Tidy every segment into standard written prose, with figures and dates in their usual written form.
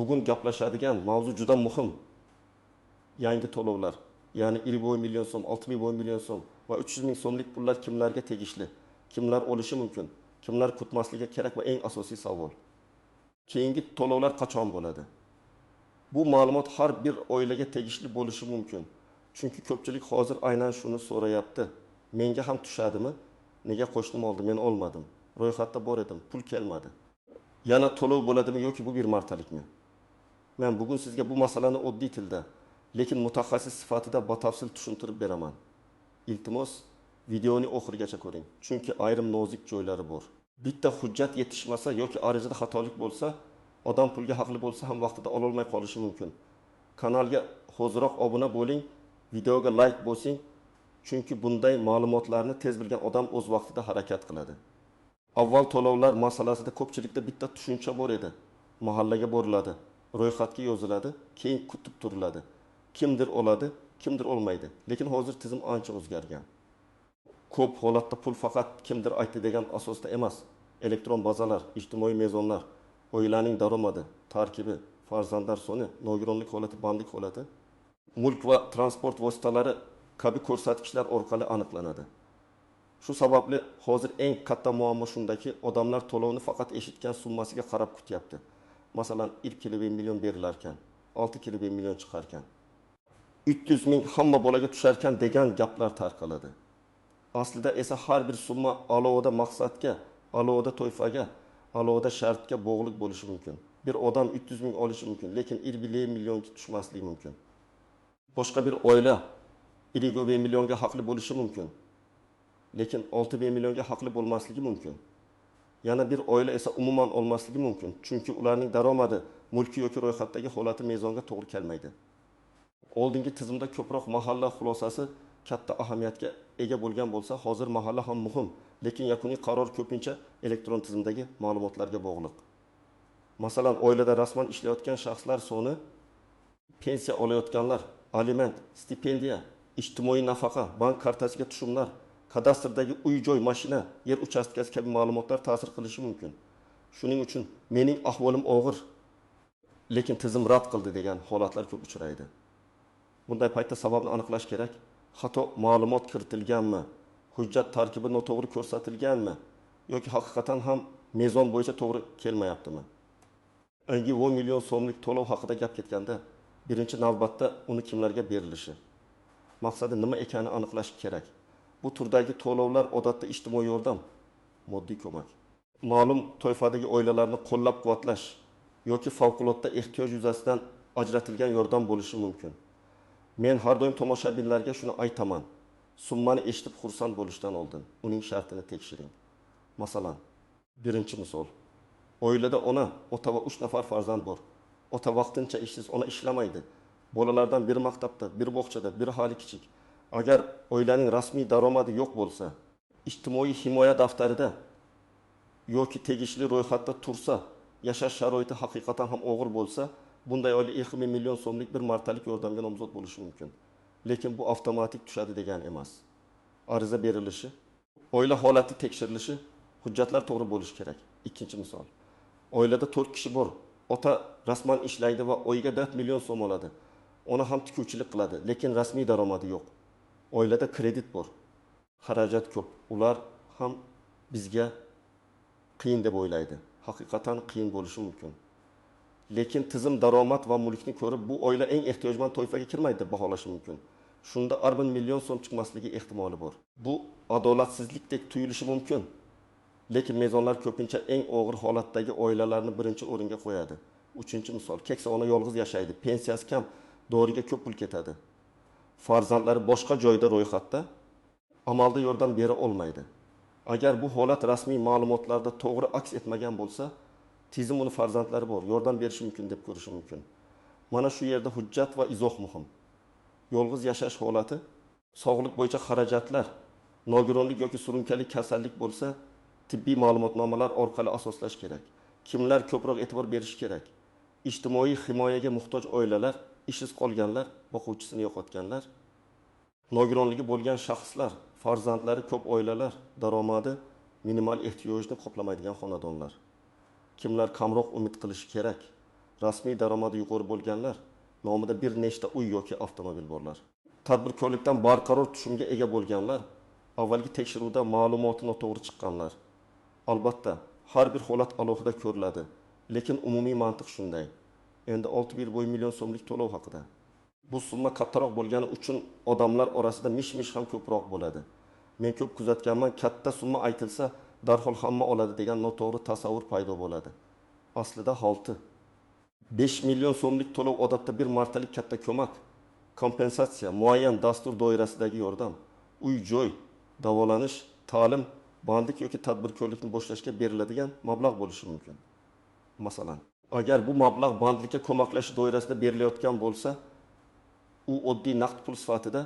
bugun gaplashadigan mavzu juda muhim. Yangi to'lovlar, ya'ni 20 million so'm, 60 million so'm va 300 ming so'mlik pullar kimlarga tegishli? Kimlar olishi mumkin? Kimlar kutmasligi kerak va eng asosiy savol. Keyingi to'lovlar qachon bo'ladi? Bu ma'lumot har bir oilaga tegishli bo'lishi mumkin. Chunki ko'pchilik hozir aynan shuni so'rayapti. Menga ham tushadimi? Nega qo'shnim oldi, men olmadim. Ro'yxatda bor edim, pul kelmadi. Yana to'lov bo'ladimi yoki bu bir martalikmi? Men bugun sizga bu masalani oddiy tilda, lekin mutaxassis sifatida batafsil tushuntirib beraman. Iltimos, videoni oxirigacha ko'ring, chunki ayrim nozik joylari bor. Bitta hujjat yetishmasa yoki arizada xatolik bo'lsa, odam pulga haqli bo'lsa ham vaqtida ola olmay qolishi mumkin. Kanalga hoziroq obuna bo'ling, videoga like bosing, chunki bunday ma'lumotlarni tez bilgan odam o'z vaqtida harakat qiladi. Avval to'lovlar masalasida ko'pchilikda bitta tushuncha bor edi. Mahallaga boriladi, ro'yxatga yoziladi, keyin kutib turiladi. Kimdir oladi, kimdir olmaydi. Lekin hozir tizim ancha o'zgargan. Ko'p holatda pul faqat kimdir aytdi degan asosda emas. Elektron bazalar, ijtimoiy mezonlar, oilaning daromadi, tarkibi, farzandlar soni, nogironlik holati, bandlik holati, mulk va transport vositalari kabi ko'rsatkichlar orqali aniqlanadi. Shu sababli hozir eng katta muammo shundaki, odamlar to'lovni faqat eshitgan summasiga qarab kutyapti. Masalan, 2 million berilarkan, 6 million chiqarkan, 300 ming hamma bolaga tusharkan degan gaplar tarqaladi. Aslida esa har bir summa alohida maqsadga, alohida to'yfaga, alohida shartga bog'liq bo'lishi mumkin. Bir odam 300 ming olishi mumkin, lekin 20 millionga tushmasligi mumkin. Boshqa bir oila 20 millionga haqli bo'lishi mumkin, lekin 6 millionga haqli bo'lmasligi mumkin. Yana bir oila esa umuman olmasligi mumkin, chunki ularning daromadi, mulki yoki ro'yxatdagi holati mezonga to'g'ri kelmaydi. Oldingi tizimda ko'proq mahalla xulosasi katta ahamiyatga ega bo'lgan bo'lsa, hozir mahalla ham muhim, lekin yakuniy qaror ko'pincha elektron tizimdagi ma'lumotlarga bog'liq. Masalan, oilada rasman ishlayotgan shaxslar soni, pensiya olayotganlar, aliment, stipendiya, ijtimoiy nafaqa, bank kartasiga tushumlar, kadastrdagi uy-joy, mashina, yer uchastkasi kabi ma'lumotlar ta'sir qilishi mumkin. Shuning uchun mening ahvolim og'ir, lekin tizim rad qildi degan holatlar ko'p uchraydi. Bunday paytda sababni aniqlash kerak. Xato ma'lumot kiritilganmi? Hujjat tarkibi noto'g'ri ko'rsatilganmi? Yoki haqiqatan ham mezon bo'yicha to'g'ri kelmayaptimi? 10 million so'mlik to'lov haqida gap ketganda, birinchi navbatda uni kimlarga berilishi, maqsadi nima ekanini aniqlash kerak. Bu turdagi to'lovlar odatda ijtimoiy yordam, moddiy ko'mak, ma'lum toifadagi oilalarni qo'llab-quvvatlash yoki favqulodda ehtiyoj yuzasidan ajratilgan yordam bo'lishi mumkin. Men har doim tomoshabinlarga shuni aytaman. Summani eshitib xursand bo'lishdan oldin uning shartini tekshiring. Masalan, birinchi misol. Oilada ona, ota va 3 nafar farzand bor. Ota vaqtincha ishsiz, ona ishlamaydi. Bolalardan biri maktabda, biri bog'chada, biri hali kichik. Agar oilaning rasmiy daromadi yo'q bo'lsa, ijtimoiy himoya daftarida yoki tegishli ro'yxatda tursa, yashash sharoiti haqiqatan ham og'ir bo'lsa, bunday oila 20 million so'mlik bir martalik yordamga nomzod bo'lishi mumkin. Lekin bu avtomatik tushadi degani emas. Ariza berilishi, oila holati tekshirilishi, hujjatlar to'g'ri bo'lishi kerak. Ikkinchi misol. Oilada 4 kishi bor. Ota rasman ishlaydi va oyiga 4 million so'm oladi. Ona ham tikuvchilik qiladi, lekin rasmiy daromadi yo'q. Oilada kredit bor. Xarajat ko'p. Ular ham bizga qiyin deb o'ylaydi. Haqiqatan qiyin bo'lishi mumkin. Lekin tizim daromad va mulkni ko'rib, bu oila eng ehtiyojmand toifaga kirmaydi deb baholashi mumkin. Shunda 40 million so'm chiqmasligi ehtimoli bor. Bu adolatsizlikdek tuyulishi mumkin. Lekin mezonlar ko'pincha eng og'ir holatdagi oilalarni birinchi o'ringa qo'yadi. Uchinchi misol, keksa ona yolg'iz yashaydi, pensiyasi kam, doriga ko'p pul ketadi. Farzandlari boshqa joyda ro'yxatda, amalda yordam bera olmaydi. Agar bu holat rasmiy ma'lumotlarda to'g'ri aks etmagan bo'lsa, tizim uni farzandlari bor, yordam berishi mumkin deb ko'rishi mumkin. Mana shu yerda hujjat va izoh muhim. Yolg'iz yashash holati, sog'liq bo'yicha xarajatlar, nogironlik yoki surunkali kasallik bo'lsa, tibbiy ma'lumotnomalar orqali asoslash kerak. Kimlar ko'proq e'tibor berishi kerak? Ijtimoiy himoyaga muhtoj oilalar, ishsiz qolganlar, boquvchisini yo'qotganlar, nogironligi bo'lgan shaxslar, farzandlari ko'p oilalar, daromadi minimal ehtiyojni qoplamaydigan xonadonlar. Kimlar kamroq umid qilishi kerak? rasmiy daromadi yuqori bo'lganlar, nomida bir nechta uy yoki avtomobil borlar. Tadbirkorlikdan barqaror tushumga ega bo'lganlar, avvalgi tekshiruvda ma'lumoti noto'g'ri chiqqanlar. Albatta, har bir holat alohida ko'riladi, lekin umumiy mantiq shunday. Endi 6,5 million so'mlik to'lov haqida. Bu summa kattaroq bo'lgani uchun odamlar orasida mish-mish ham ko'proq bo'ladi. Men ko'p kuzatganman, katta summa aytilsa, darhol hamma oladi degan noto'g'ri tasavvur paydo bo'ladi. Aslida holti 5 million so'mlik to'lov odatda bir martalik katta ko'mak, kompensatsiya, muayyan dastur doirasidagi yordam, uy-joy, davolanish, ta'lim, bandlik yoki tadbirkorlikni boshlashga beriladigan mablag' bo'lishi mumkin. Masalan, agar bu mablag' bandlikka ko'maklash doirasida berilayotgan bo'lsa, u oddiy naqd pul sifatida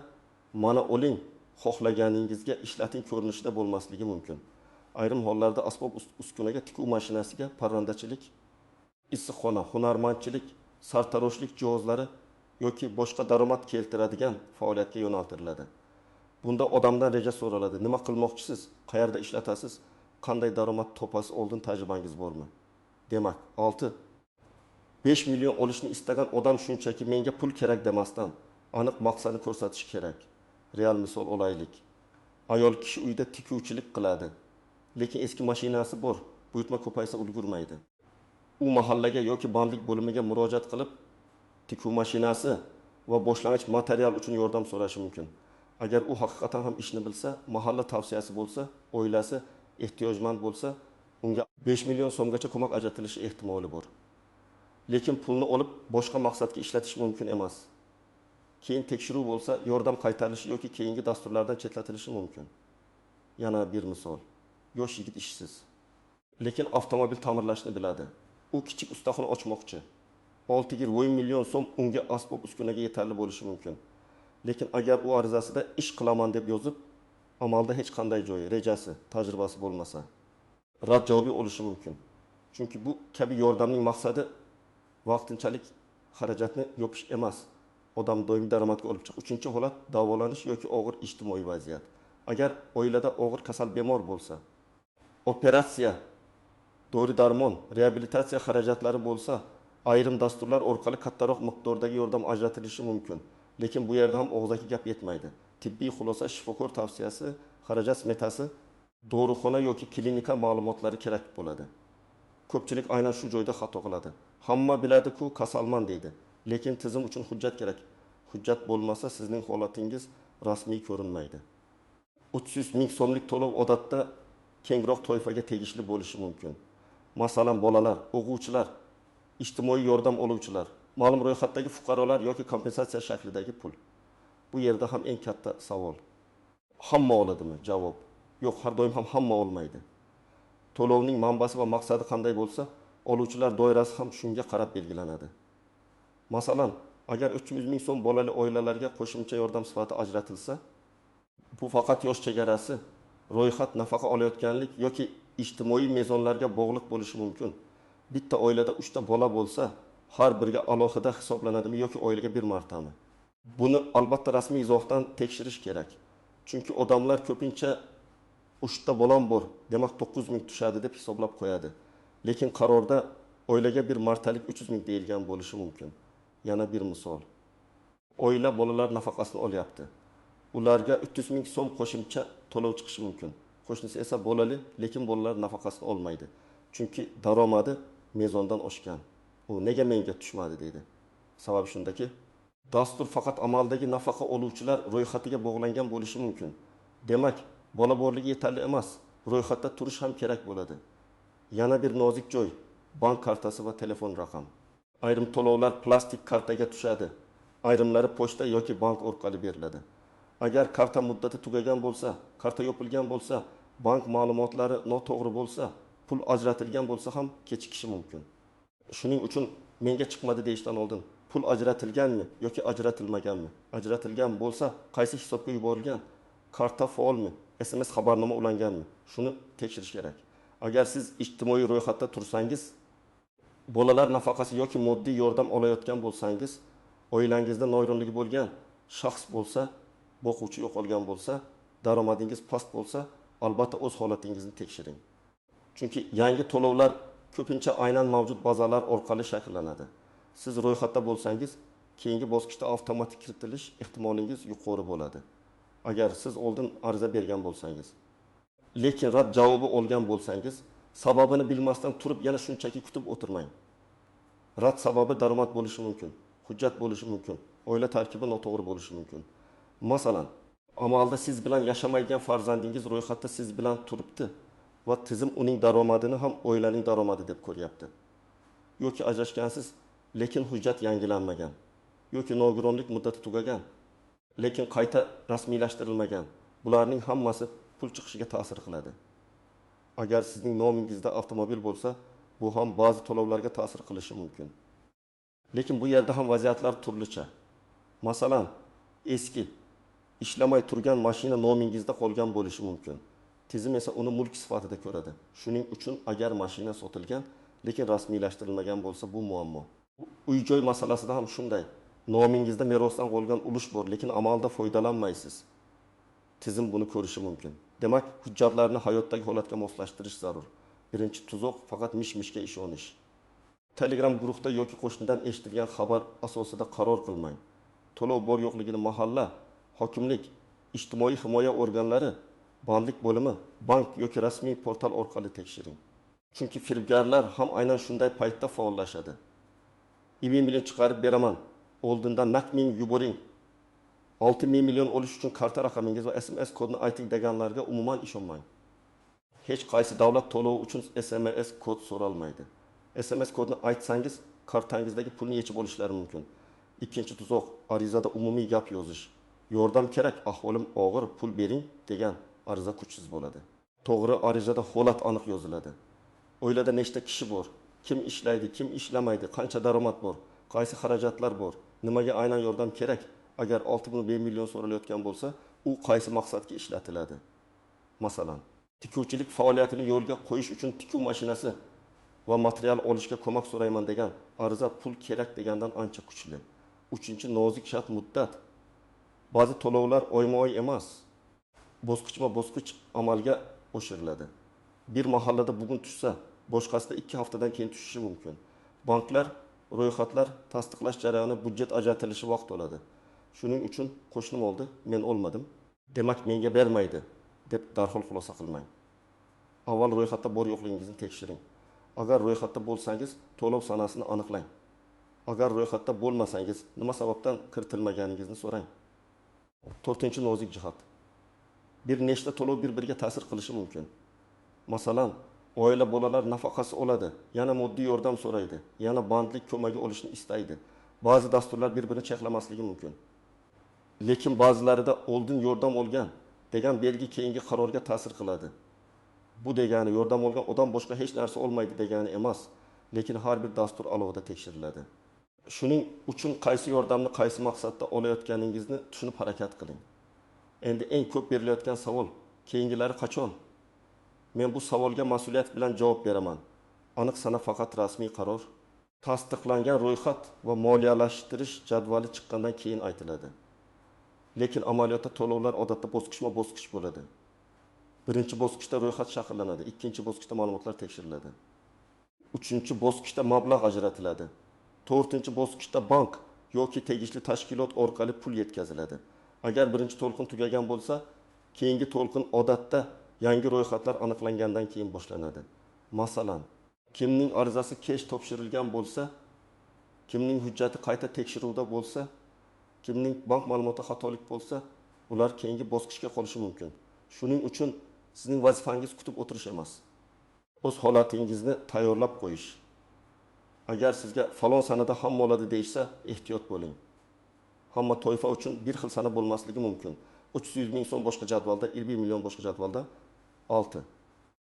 mana oling, xohlaganingizga ishlating ko'rinishida bo'lmasligi mumkin. Ayrim hollarda asbob uskunaga, tikuv mashinasiga, parrandachilik, issiqxona, hunarmandchilik, sartaroshlik jihozlari yoki boshqa daromad keltiradigan faoliyatga yo'naltiriladi. Bunda odamdan reja so'raladi. Nima qilmoqchisiz? Qayerda ishlatasiz? Qanday daromad topasiz? Oldin tajribangiz bormi? Demak, 6. 5 million olishni istagan odam shunchaki menga pul kerak demasdan aniq maqsadni ko'rsatishi kerak. Real misol olaylik. Ayol kishi uyda tikuvchilik qiladi, lekin eski mashinasi bor, buyurtma ko'paysa ulgurmaydi. U mahallaga yoki bandlik bo'limiga murojaat qilib, tikuv mashinasi va boshlang'ich material uchun yordam so'rashi mumkin. Agar u haqiqatan ham ishni bilsa, mahalla tavsiyasi bo'lsa, oilasi ehtiyojmand bo'lsa, unga 5 million so'mgacha ko'mak ajratilishi ehtimoli bor. Lekin pulni olib boshqa maqsadga ishlatish mumkin emas. Keyin tekshiruv bo'lsa, yordam qaytarilishi yoki keyingi dasturlardan chetlatilishi mumkin. Yana bir misol. Yosh yigit ishsiz, lekin avtomobil ta'mirlashni biladi. U kichik ustaxona ochmoqchi. 6,5 million so'm unga asbob uskunaga yetarli bo'lishi mumkin. Lekin agar u arizasida ish qilaman deb yozib, amalda hech qanday joyi, rejasi, tajribasi bo'lmasa, rad javobi olishi mumkin. Chunki bu kabi yordamning maqsadi vaqtinchalik xarajatni yopish emas, odam doimiy daromadga olib chiqish. 3-holat davolanish yoki og'ir ijtimoiy vaziyat. Agar oilada og'ir kasal bemor bo'lsa, operatsiya, dori-darmon, reabilitatsiya xarajatlari bo'lsa, ayrim dasturlar orqali kattaroq miqdordagi yordam ajratilishi mumkin. Lekin bu yerda ham og'zaki gap yetmaydi. Tibbiy xulosa, shifokor tavsiyasi, xarajat smetasi, dorixona yoki klinika ma'lumotlari kerak bo'ladi. Ko'pchilik aynan shu joyda xato qiladi. Hamma biladi-ku, kasalman deydi. Lekin tizim uchun hujjat kerak. Hujjat bo'lmasa sizning holatingiz rasmiy ko'rinmaydi. 300 ming so'mlik to'lov odatda kengroq toifaga tegishli bo'lishi mumkin. Masalan, bolalar, o'quvchilar, ijtimoiy yordam oluvchilar, ma'lum ro'yxatdagi fuqarolar yoki kompensatsiya shaklidagi pul. Bu yerda ham eng katta savol. Hamma oladimi? Javob: yo'q, har doim ham hamma olmaydi. To'lovning manbasi va maqsadi qanday bo'lsa, oluvchilar doirasi ham shunga qarab belgilanadi. Masalan, agar 300 ming so'm bolali oilalarga qo'shimcha yordam sifatida ajratilsa, bu faqat yosh chegarasi, ro'yxat, nafaqa olayotganlik yoki ijtimoiy mezonlarga bog'liq bo'lishi mumkin. Bitta oilada 3 ta bola bo'lsa, har biriga alohida hisoblanadimi yoki oilaga bir martami? Buni albatta rasmiy izohdan tekshirish kerak. Chunki odamlar ko'pincha 3 ta bolam bor, demak 9 ming tushadi deb hisoblab qo'yadi. Lekin qarorda oilaga bir martalik 300 ming deyilgan bo'lishi mumkin. Yana bir misol. Oila bolalar nafaqasini olyapti. Ularga 300 ming so'm qo'shimcha to'lov chiqishi mumkin. Qo'shnisi esa bolali, lekin bolalar nafaqasini olmaydi. Chunki daromadi mezondan oshgan. U nega menga tushmadi deydi. Sababi shundaki, dastur faqat amaldagi nafaqa oluvchilar ro'yxatiga bog'langan bo'lishi mumkin. Demak, bola borligi yetarli emas, ro'yxatda turish ham kerak bo'ladi. Yana bir nozik joy, bank kartasi va telefon raqam. Ayrim to'lovlar plastik kartaga tushadi. Ayrimlari pochta yoki bank orqali beriladi. Agar karta muddati tugagan bo'lsa, karta yopilgan bo'lsa, bank ma'lumotlari noto'g'ri bo'lsa, pul ajratilgan bo'lsa ham kechikishi mumkin. Shuning uchun menga chiqmadi deyishdan oldin, pul ajratilganmi yoki ajratilmaganmi? Ajratilgan bo'lsa, qaysi hisobga yuborilgan? Karta faolmi? SMS xabarnoma ulanganmi? Shuni tekshirish kerak. Agar siz ijtimoiy ro'yxatda tursangiz, bolalar nafaqasi yoki moddiy yordam olayotgan bo'lsangiz, oilangizda nogironligi bo'lgan shaxs bo'lsa, boquvchi yo'qolgan bo'lsa, daromadingiz past bo'lsa, albatta o'z holatingizni tekshiring. Chunki yangi to'lovlar ko'pincha aynan mavjud bazalar orqali shakllanadi. Siz ro'yxatda bo'lsangiz, keyingi bosqichda avtomatik kiritilish ehtimolingiz yuqori bo'ladi. Agar siz oldin ariza bergan bo'lsangiz. Lekin rad javobi olgan bo'lsangiz, sababini bilmasdan turib yana shunchaki kutib o'tirmang. Rad sababi daromad bo'lishi mumkin, hujjat bo'lishi mumkin, oila tarkibi noto'g'ri bo'lishi mumkin. Masalan, amalda siz bilan yashamaydigan farzandingiz ro'yxatda siz bilan turibdi va tizim uning daromadini ham oilaning daromadi deb ko'ryapti. Yoki ajrashgansiz, lekin hujjat yangilanmagan. Yoki nogironlik muddati tugagan, lekin qayta rasmiylashtirilmagan. Bularning hammasi pul chiqishiga ta'sir qiladi. Agar sizning nomingizda avtomobil bo'lsa, bu ham ba'zi to'lovlarga ta'sir qilishi mumkin. Lekin bu yerda ham vaziyatlar turlicha. Masalan, eski ishlamay turgan mashina nomingizda qolgan bo'lishi mumkin. Tizim esa uni mulk sifatida ko'radi. Shuning uchun agar mashina sotilgan, lekin rasmiylashtirilmagan bo'lsa, bu muammo. Uy-joy masalasida ham shunday. Nomingizda merosdan qolgan ulush bor, lekin amalda foydalanmaysiz. Tizim buni ko'rishi mumkin. Demak, hujjatlarni hayotdagi holatga moslashtirish zarur. Birinchi tuzoq faqat mish-mishga ishonish. Telegram guruhda yoki qo'shnidan eshitilgan xabar asosida qaror qilmang. To'lov bor yo'qligini mahalla, hokimlik, ijtimoiy himoya organlari, bandlik bo'limi, bank yoki rasmiy portal orqali tekshiring. Chunki firibgarlar ham aynan shunday paytda faollashadi. 20 million chiqarib beraman, oldindan naqd ming yuboring. 6 million olish uchun karta raqamingiz va SMS kodini ayting deganlarga umuman ishonmang. Hech qaysi davlat to'lovi uchun SMS kod so'ralmaydi. SMS kodini aytsangiz, kartangizdagi pulni yechib olishlari mumkin. Ikkinchi tuzoq, arizada umumiy gap yozish. Yordam kerak, ahvolim og'ir, pul bering degan ariza kuchsiz bo'ladi. To'g'ri, arizada holat aniq yoziladi. Oilada nechta kishi bor, kim ishlaydi, kim ishlamaydi, qancha daromad bor, qaysi xarajatlar bor, nimaga aynan yordam kerak? Agar 6,5 million so'ralayotgan bo'lsa, u qaysi maqsadga ishlatiladi? Masalan, tikuvchilik faoliyatini yo'lga qo'yish uchun tikuv mashinasi va material olishga ko'mak so'rayman degan ariza pul kerak degandan ancha kuchli. Uchinchi, nozik shart muddat. Ba'zi to'lovlar oyma-oy emas, bosqichma-bosqich amalga oshiriladi. Bir mahallada bugun tushsa, boshqasida 2 haftadan keyin tushishi mumkin. Banklar, ro'yxatlar tasdiqlash jarayoni budjet ajratilishi vaqt oladi. Shuning uchun qo'shnim oldi, men olmadim. Demak, menga bermaydi deb darhol xulosa qilmang. Avval ro'yxatda bor yo'qligingizni tekshiring. Agar ro'yxatda bo'lsangiz, to'lov sanasini aniqlang. Agar ro'yxatda bo'lmasangiz, nima sababdan kiritilmaganingizni so'rang. 4-chi nozik jihat. Bir nechta to'lov bir-biriga ta'sir qilishi mumkin. Masalan, oila bolalar nafaqasi oladi, yana moddiy yordam so'raydi, yana bandlik ko'magi olishni istaydi. Ba'zi dasturlar bir-birini cheklamasligi mumkin. Lekin ba'zilarida oldin yordam olgan degan belgi keyingi qarorga ta'sir qiladi. Bu degani yordam olgan odam boshqa hech narsa olmaydi degani emas, lekin har bir dastur alohida tekshiriladi. Shuning uchun qaysi yordamni qaysi maqsadda olayotganingizni tushunib harakat qiling. Endi eng ko'p berilayotgan savol, keyingilari qachon? Men bu savolga mas'uliyat bilan javob beraman. Aniq sana faqat rasmiy qaror, tasdiqlangan ro'yxat va moliyalashtirish jadvali chiqqandan keyin aytiladi. Lekin amaliyotda to'lovlar odatda bosqichma-bosqich bo'ladi. Birinchi bosqichda ro'yxat shakllanadi, ikkinchi bosqichda ma'lumotlar tekshiriladi. Uchinchi bosqichda mablag' ajratiladi. To'rtinchi bosqichda bank yoki tegishli tashkilot orqali pul yetkaziladi. Agar birinchi to'lqin tugagan bo'lsa, keyingi to'lqin odatda yangi ro'yxatlar aniqlangandan keyin boshlanadi. Masalan, kimning arizasi kech topshirilgan bo'lsa, kimning hujjati qayta tekshiruvda bo'lsa, kimning bank ma'lumoti xatolik bo'lsa, ular keyingi bosqichga qolishi mumkin. Shuning uchun sizning vazifangiz kutib o'tirish emas. O'z holatingizni tayyorlab qo'yish. Agar sizga falon sanada hamma oladi deysa, ehtiyot bo'ling. Hamma toifa uchun bir xil sana bo'lmasligi mumkin. 300 ming so'm boshqa jadvalda, 20 million boshqa jadvalda 6.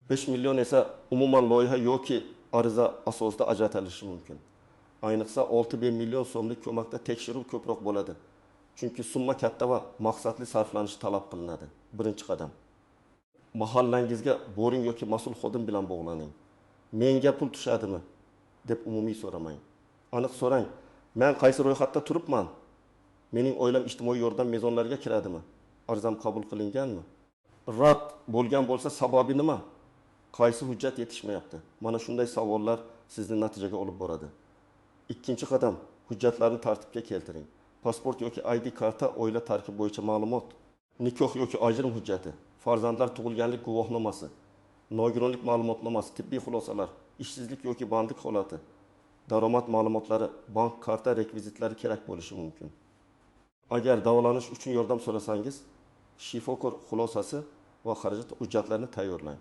5 million esa umuman loyiha yoki ariza asosida ajratilishi mumkin. Ayniqsa 6 million so'mlik ko'makda tekshiruv ko'proq bo'ladi. Chunki summa katta va maqsadli sarflanishi talab qilinadi. Birinchi qadam. Mahallangizga boring yoki mas'ul xodim bilan bog'laning. Menga pul tushadimi deb umumiy so'ramang. Aniq so'rang. Men qaysi ro'yxatda turibman? Mening oilam ijtimoiy yordam mezonlariga kiradimi? Arizam qabul qilinganmi? Rad bo'lgan bo'lsa sababi nima? Qaysi hujjat yetishmayapti? Mana shunday savollar sizni natijaga olib boradi. Ikkinchi qadam, hujjatlarni tartibga keltiring. Pasport yoki ID karta, oila tarkibi bo'yicha ma'lumot, nikoh yoki ajrim hujjati, farzandlar tug'ilganlik guvohnomasi, nogironlik ma'lumotnomasi, tibbiy xulosalar, ishsizlik yoki bandlik holati, daromad ma'lumotlari, bank karta rekvizitlari kerak bo'lishi mumkin. Agar davolanish uchun yordam so'rasangiz, shifokor xulosasi va xarajat hujjatlarini tayyorlang.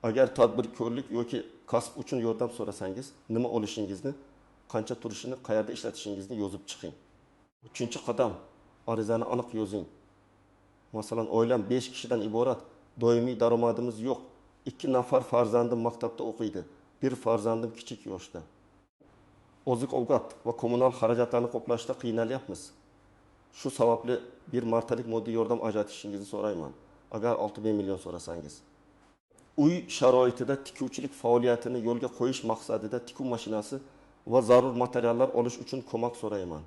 Agar tadbirkorlik yoki kasb uchun yordam so'rasangiz, nima olishingizni, qancha turishini, qayerda ishlatishingizni yozib chiqing. Uchinchi qadam, arizani aniq yozing. Masalan, oilam 5 kishidan iborat, doimiy daromadimiz yo'q. 2 nafar farzandim maktabda o'qiydi, bir farzandim kichik yoshda. Oziq-ovqat va kommunal xarajatlarni qoplashda qiynalyapmiz. Shu sababli bir martalik moddiy yordam ajratishingizni so'rayman. Agar 6000 million so'rasangiz. Uy sharoitida tikuvchilik faoliyatini yo'lga qo'yish maqsadida tikuv mashinasi va zarur materiallar olish uchun ko'mak so'rayman.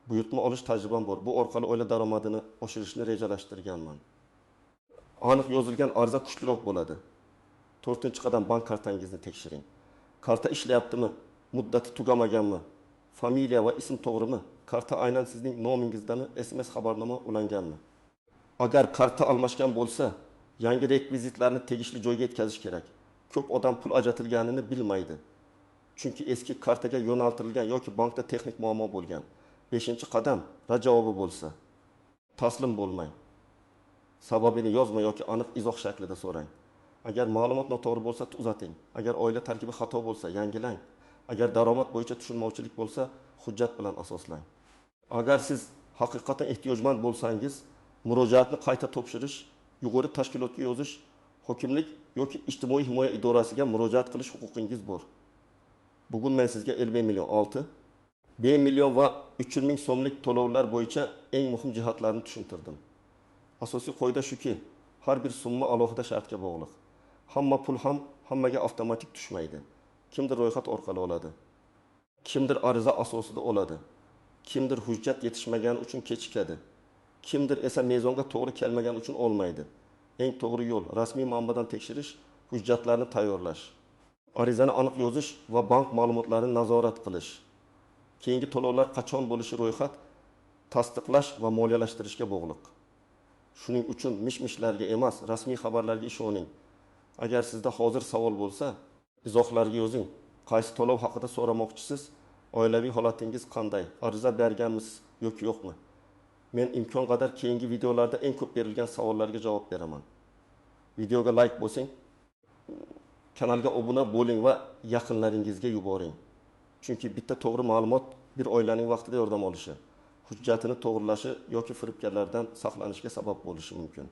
Buyurtma olish tajribam bor. Bu orqali oila daromadini oshirishni rejalashtirganman. Aniq yozilgan ariza kuchliroq bo'ladi. 4-qadam, bank kartangizni tekshiring. Karta ishlayaptimi? Muddati tugamaganmi? Familiya va ism to'g'rimi? Karta aynan sizning nomingizdami? SMS xabarnoma ulanganmi? Agar karta almashgan bo'lsa, yangi rekvizitlarni tegishli joyga yetkazish kerak. Ko'p odam pul ajratilganini bilmaydi. Chunki eski kartaga yo'naltirilgan yoki bankda texnik muammo bo'lgan. 5-qadam, rad javobi bo'lsa, taslim bo'lmang. Sababini yozma yoki aniq izoh shaklida so'rang. Agar ma'lumot noto'g'ri bo'lsa, tuzating. Agar oila tarkibi xato bo'lsa, yangilang. Agar daromad bo'yicha tushunmovchilik bo'lsa, hujjat bilan asoslang. Agar siz haqiqatan ehtiyojmand bo'lsangiz, murojaatni qayta topshirish, yuqori tashkilotga yozish, hokimlik yoki ijtimoiy himoya idorasiga murojaat qilish huquqingiz bor. Bugun men sizga 50 million 6, 1 million va 300 ming so'mlik to'lovlar bo'yicha eng muhim jihatlarni tushuntirdim. Asosiy qoida shuki, har bir summa alohida shartga bog'liq. Hamma pul ham hammaga avtomatik tushmaydi. Kimdir ro'yxat orqali oladi. Kimdir ariza asosida oladi. Kimdir hujjat yetishmagani uchun kechikadi. Kimdir esa mezonga to'g'ri kelmagani uchun olmaydi. Eng to'g'ri yo'l rasmiy manbadan tekshirish, hujjatlarni tayyorlash, arizani aniq yozish va bank ma'lumotlarini nazorat qilish. Keyingi to'lovlar qachon bo'lishi ro'yxat tasdiqlash va moliyalashtirishga bog'liq. Shuning uchun mish-mishlarga emas, rasmiy xabarlarga ishoning. Agar sizda hozir savol bo'lsa, izohlarga yozing. Qaysi to'lov haqida so'ramoqchisiz? Oilaviy holatingiz qanday? Ariza berganmisiz yoki yo'qmi? Men imkon qadar keyingi videolarda eng ko'p berilgan savollarga javob beraman. Videoga like bosing, kanalga obuna bo'ling va yaqinlaringizga yuboring. Chunki bitta to'g'ri ma'lumot bir oilaning vaqtida yordam olishi, hujjatini to'g'rilashi yoki firibgarlardan saqlanishga sabab bo'lishi mumkin.